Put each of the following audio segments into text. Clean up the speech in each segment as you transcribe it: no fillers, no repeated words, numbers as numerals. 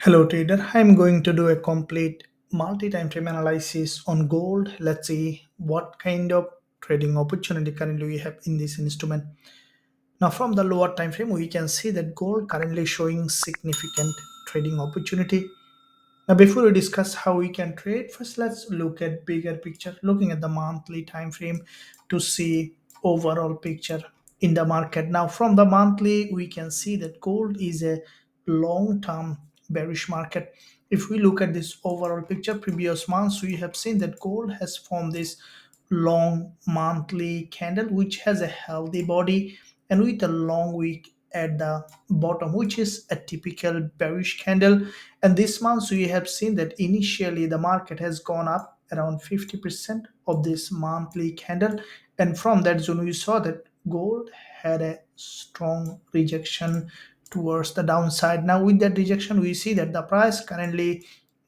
Hello trader, I'm going to do a complete multi-time frame analysis on gold. Let's see what kind of trading opportunity currently we have in this instrument. Now from the lower time frame, we can see that gold currently showing significant trading opportunity. Now before we discuss how we can trade, first let's look at bigger picture, looking at the monthly time frame to see overall picture in the market. Now from the monthly, we can see that gold is a long-term bearish market. If we look at this overall picture, previous months we have seen that gold has formed this long monthly candle which has a healthy body and with a long wick at the bottom, which is a typical bearish candle. And this month we have seen that initially the market has gone up around 50% of this monthly candle, and from that zone we saw that gold had a strong rejection towards the downside. Now with that rejection we see that the price currently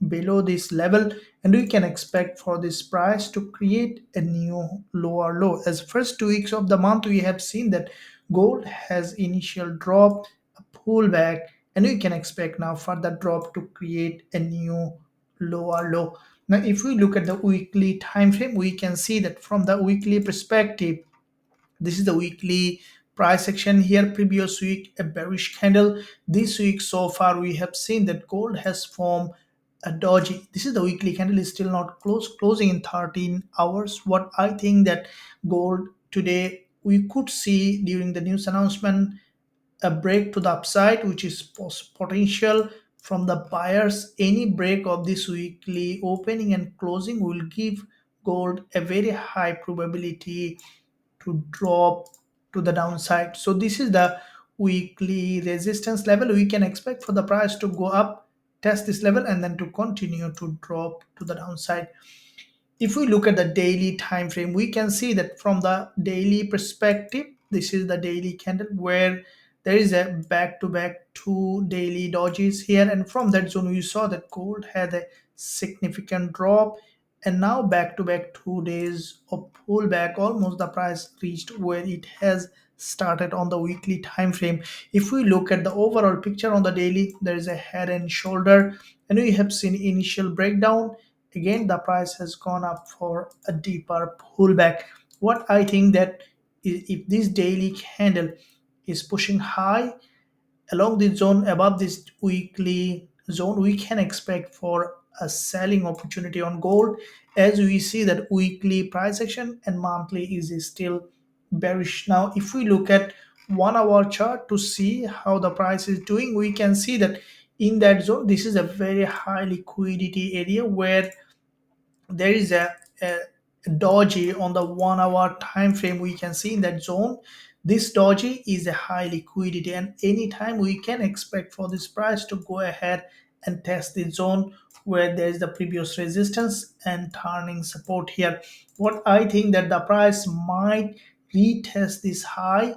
below this level, and we can expect for this price to create a new lower low. As first 2 weeks of the month we have seen that gold has initial drop, a pullback, and we can expect now further drop to create a new lower low. Now if we look at the weekly time frame, we can see that from the weekly perspective, this is the weekly price action here. Previous week a bearish candle. This week so far we have seen that gold has formed a doji. This is the weekly candle, is still not closing in 13 hours. What I think that gold today we could see during the news announcement a break to the upside, which is potential from the buyers. Any break of this weekly opening and closing will give gold a very high probability to drop to the downside. So this is the weekly resistance level. We can expect for the price to go up, test this level, and then to continue to drop to the downside. If we look at the daily time frame, we can see that from the daily perspective, this is the daily candle where there is a back-to-back two daily dojis here, and from that zone we saw that gold had a significant drop, and now back-to-back 2 days of pullback. Almost the price reached where it has started on the weekly time frame. If we look at the overall picture on the daily, there is a head and shoulder, and we have seen initial breakdown. Again the price has gone up for a deeper pullback. What I think that if this daily candle is pushing high along this zone above this weekly zone, we can expect for a selling opportunity on gold, as we see that weekly price action and monthly is still bearish. Now if we look at 1 hour chart to see how the price is doing, we can see that in that zone this is a very high liquidity area where there is a doji on the 1 hour time frame. We can see in that zone this doji is a high liquidity, and anytime we can expect for this price to go ahead and test the zone where there is the previous resistance and turning support here. What I think that the price might retest this high,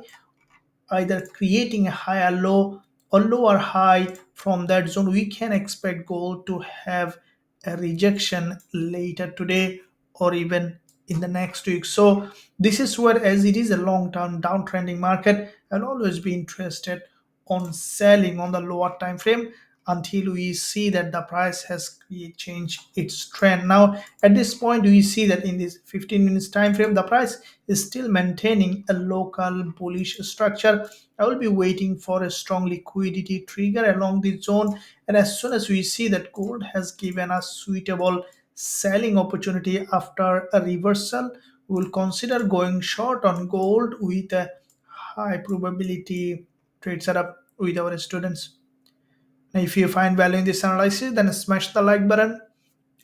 either creating a higher low or lower high. From that zone we can expect gold to have a rejection later today or even in the next week. So this is where, as it is a long-term downtrending market, I'll always be interested on selling on the lower time frame until we see that the price has changed its trend. Now at this point we see that in this 15 minutes time frame the price is still maintaining a local bullish structure. I will be waiting for a strong liquidity trigger along this zone, and as soon as we see that gold has given us suitable selling opportunity after a reversal, we will consider going short on gold with a high probability trade setup with our students. Now, if you find value in this analysis, then smash the like button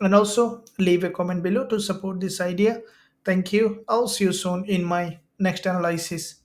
and also leave a comment below to support this idea. Thank you. I'll see you soon in my next analysis.